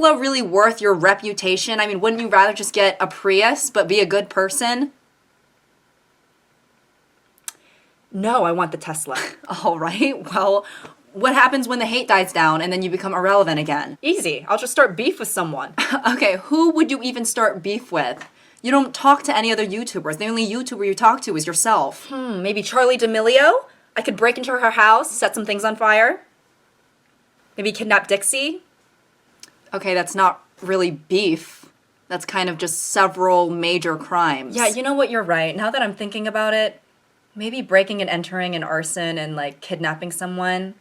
really worth your reputation? I mean, wouldn't you rather just get a Prius but be a good person? No, I want the Tesla. All right, well, what happens when the hate dies down and then you become irrelevant again? Easy. I'll just start beef with someone. Okay, who would you even start beef with? You don't talk to any other YouTubers. The only YouTuber you talk to is yourself. Maybe Charlie D'Amelio? I could break into her house, set some things on fire. Maybe kidnap Dixie? Okay, that's not really beef. That's kind of just several major crimes. Yeah, you know what, you're right. Now that I'm thinking about it, maybe breaking and entering and arson and like kidnapping someone,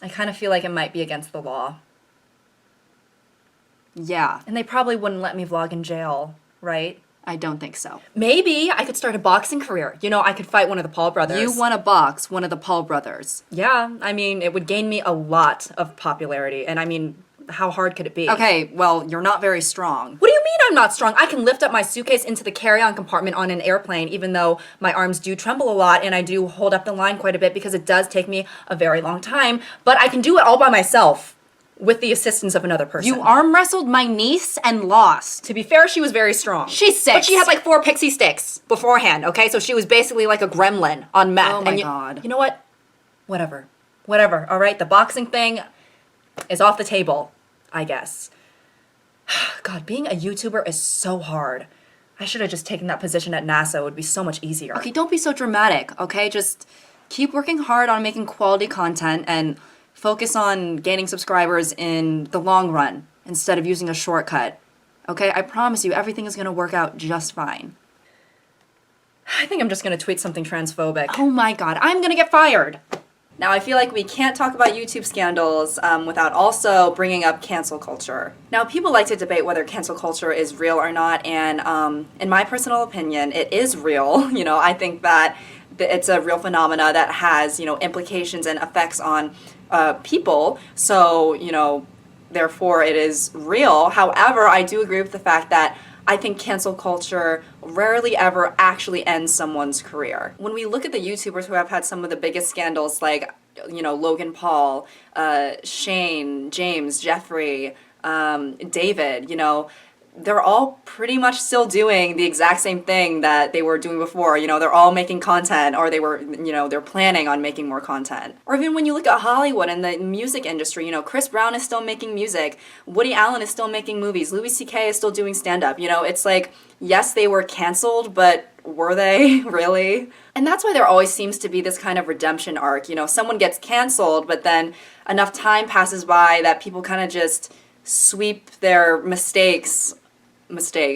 I kind of feel like it might be against the law. Yeah, And they probably wouldn't let me vlog in jail, right? I don't think so. Maybe I could start a boxing career. You know, I could fight one of the Paul brothers. You want to box one of the Paul brothers. Yeah, I mean, it would gain me a lot of popularity. And I mean, how hard could it be? Okay, well, you're not very strong. What do you mean I'm not strong? I can lift up my suitcase into the carry-on compartment on an airplane, even though my arms do tremble a lot and I do hold up the line quite a bit because it does take me a very long time. But I can do it all by myself with the assistance of another person. You arm wrestled my niece and lost. To be fair, she was very strong. She's 6. But she had like 4 pixie sticks beforehand, okay? So she was basically like a gremlin on meth. Oh my and God. You know what? Whatever. Whatever, all right? The boxing thing is off the table, I guess. God, being a YouTuber is so hard. I should have just taken that position at NASA. It would be so much easier. Okay, don't be so dramatic, okay? Just keep working hard on making quality content and focus on gaining subscribers in the long run instead of using a shortcut. Okay, I promise you everything is gonna work out just fine. I think I'm just gonna tweet something transphobic. Oh my God, I'm gonna get fired. Now, I feel like we can't talk about YouTube scandals without also bringing up cancel culture. Now, people like to debate whether cancel culture is real or not, and in my personal opinion, it is real. You know, I think that it's a real phenomena that has, you know, implications and effects on people. So, you know, therefore it is real. However, I do agree with the fact that I think cancel culture rarely ever actually ends someone's career. When we look at the YouTubers who have had some of the biggest scandals, like, you know, Logan Paul, Shane, James, Jeffrey, David, you know, they're all pretty much still doing the exact same thing that they were doing before. You know, they're all making content, or they were, you know, they're planning on making more content. Or even when you look at Hollywood and the music industry, you know, Chris Brown is still making music, Woody Allen is still making movies, Louis C.K. is still doing stand-up. You know, it's like, yes, they were canceled, but were they really? And that's why there always seems to be this kind of redemption arc. You know, someone gets canceled, but then enough time passes by that people kind of just sweep their mistakes.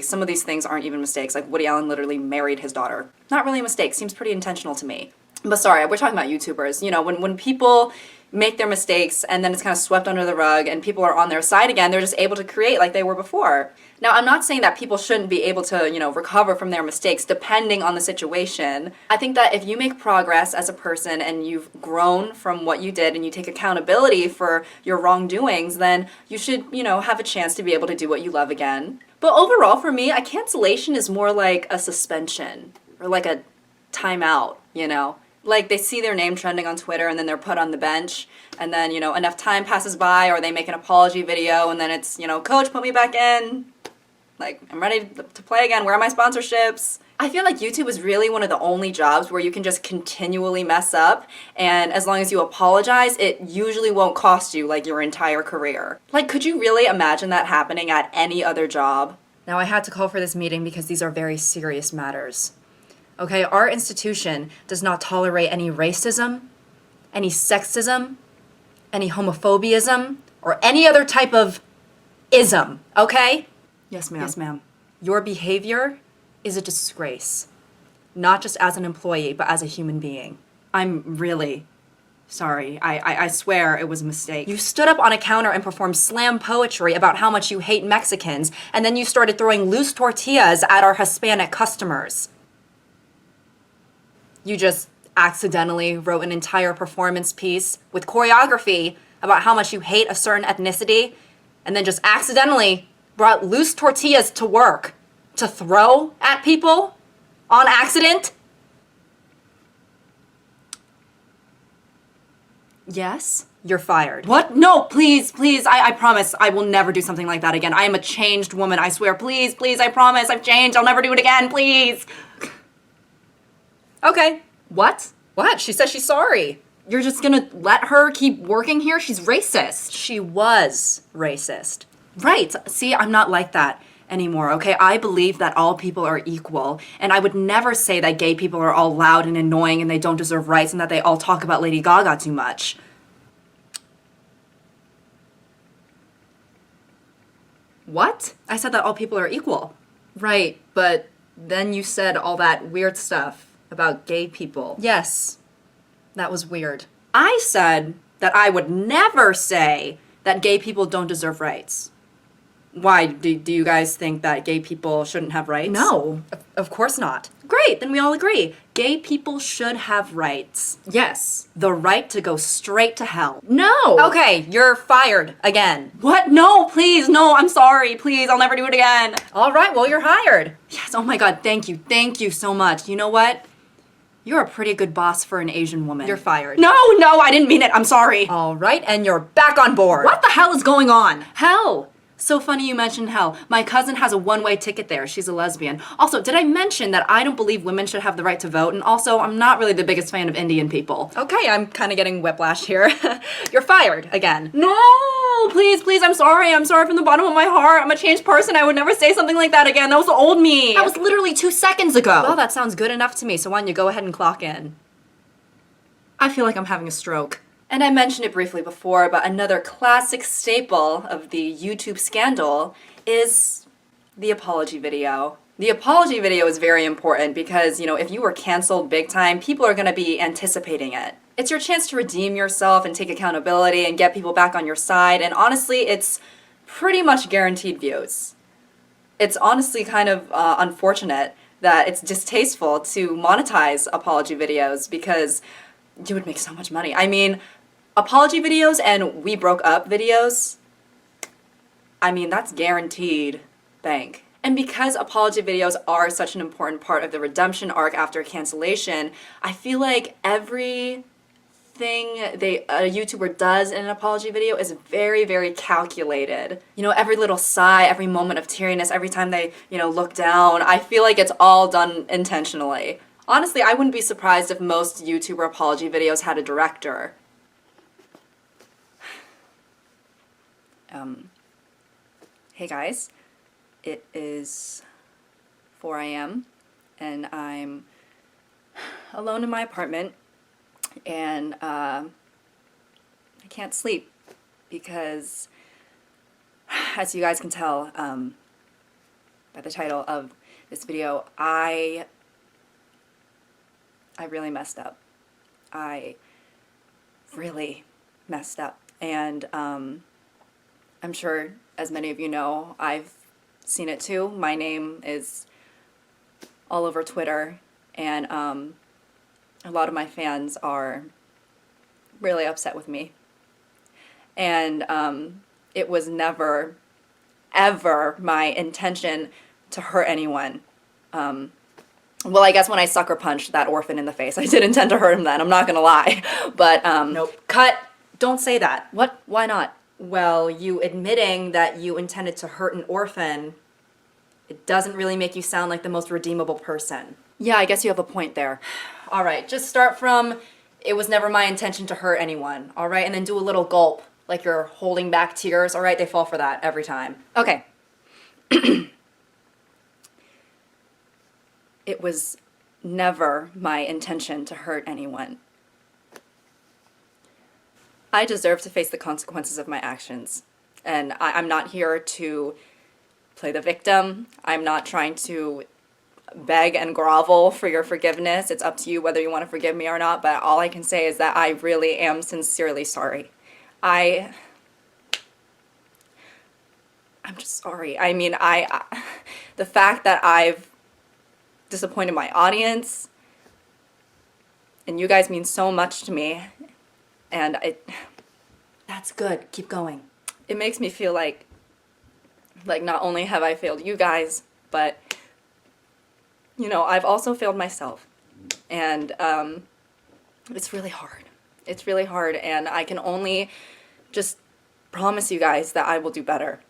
Some of these things aren't even mistakes. Like Woody Allen literally married his daughter. Not really a mistake. Seems pretty intentional to me. But sorry, we're talking about YouTubers. You know, when people make their mistakes and then it's kind of swept under the rug and people are on their side again, they're just able to create like they were before. Now, I'm not saying that people shouldn't be able to, you know, recover from their mistakes depending on the situation. I think that if you make progress as a person and you've grown from what you did and you take accountability for your wrongdoings, then you should, you know, have a chance to be able to do what you love again. But overall, for me, a cancellation is more like a suspension or like a timeout, you know? Like they see their name trending on Twitter and then they're put on the bench and then, you know, enough time passes by or they make an apology video and then it's, you know, coach, put me back in. Like, I'm ready to play again. Where are my sponsorships? I feel like YouTube is really one of the only jobs where you can just continually mess up, and as long as you apologize, it usually won't cost you, like, your entire career. Like, could you really imagine that happening at any other job? Now, I had to call for this meeting because these are very serious matters. Okay, our institution does not tolerate any racism, any sexism, any homophobiaism, or any other type of ism, okay? Yes, ma'am. Yes, ma'am. Your behavior is a disgrace. Not just as an employee, but as a human being. I'm really sorry. I swear it was a mistake. You stood up on a counter and performed slam poetry about how much you hate Mexicans, and then you started throwing loose tortillas at our Hispanic customers. You just accidentally wrote an entire performance piece with choreography about how much you hate a certain ethnicity, and then just accidentally brought loose tortillas to work to throw at people on accident? Yes, You're fired. What? No, please, please. I promise I will never do something like that again. I am a changed woman, I swear. Please, please, I promise I've changed. I'll never do it again, please. Okay. What? What? She says she's sorry. You're just gonna let her keep working here? She's racist. She was racist. Right. See, I'm not like that anymore, okay? I believe that all people are equal, and I would never say that gay people are all loud and annoying and they don't deserve rights and that they all talk about Lady Gaga too much. What? I said that all people are equal. Right, but then you said all that weird stuff about gay people. Yes, that was weird. I said that I would never say that gay people don't deserve rights. Why? Do you guys think that gay people shouldn't have rights? No, of course not. Great, then we all agree. Gay people should have rights. Yes. The right to go straight to hell. No! Okay, you're fired again. What? No, please, no, I'm sorry. Please, I'll never do it again. All right, well, you're hired. Yes, oh my god, thank you. Thank you so much. You know what? You're a pretty good boss for an Asian woman. You're fired. No, I didn't mean it. I'm sorry. All right, and you're back on board. What the hell is going on? Hell. So funny you mentioned hell. My cousin has a one-way ticket there. She's a lesbian. Also, did I mention that I don't believe women should have the right to vote? And also, I'm not really the biggest fan of Indian people. Okay, I'm kind of getting whiplash here. You're fired again. No, please, please, I'm sorry. I'm sorry from the bottom of my heart. I'm a changed person. I would never say something like that again. That was the old me. That was literally 2 seconds ago. Well, that sounds good enough to me, so why don't you go ahead and clock in? I feel like I'm having a stroke. And I mentioned it briefly before, but another classic staple of the YouTube scandal is the apology video. The apology video is very important because, you know, if you were canceled big time, people are going to be anticipating it. It's your chance to redeem yourself and take accountability and get people back on your side, and honestly, it's pretty much guaranteed views. It's honestly kind of unfortunate that it's distasteful to monetize apology videos because you would make so much money. I mean, apology videos and we broke up videos, I mean, that's guaranteed bank. And because apology videos are such an important part of the redemption arc after cancellation, I feel like everything a YouTuber does in an apology video is very, very calculated. You know, every little sigh, every moment of teariness, every time they, you know, look down, I feel like it's all done intentionally. Honestly, I wouldn't be surprised if most YouTuber apology videos had a director. Hey guys, it is 4 a.m. and I'm alone in my apartment and I can't sleep because, as you guys can tell by the title of this video, I really messed up. I really messed up, and I'm sure, as many of you know, I've seen it too. My name is all over Twitter, and a lot of my fans are really upset with me. And it was never, ever my intention to hurt anyone. Well, I guess when I sucker punched that orphan in the face, I did intend to hurt him then, I'm not gonna lie. But, Nope. Cut. Don't say that. What? Why not? Well, you admitting that you intended to hurt an orphan, it doesn't really make you sound like the most redeemable person. Yeah, I guess you have a point there. All right, just start from, it was never my intention to hurt anyone, all right? And then do a little gulp, like you're holding back tears, all right? They fall for that every time. Okay. It was never my intention to hurt anyone. I deserve to face the consequences of my actions. And I'm not here to play the victim. I'm not trying to beg and grovel for your forgiveness. It's up to you whether you want to forgive me or not, but all I can say is that I really am sincerely sorry. I'm just sorry. I mean, the fact that I've disappointed my audience, and you guys mean so much to me, and that's good. Keep going. It makes me feel like not only have I failed you guys, but, you know, I've also failed myself. And it's really hard. It's really hard, and I can only just promise you guys that I will do better.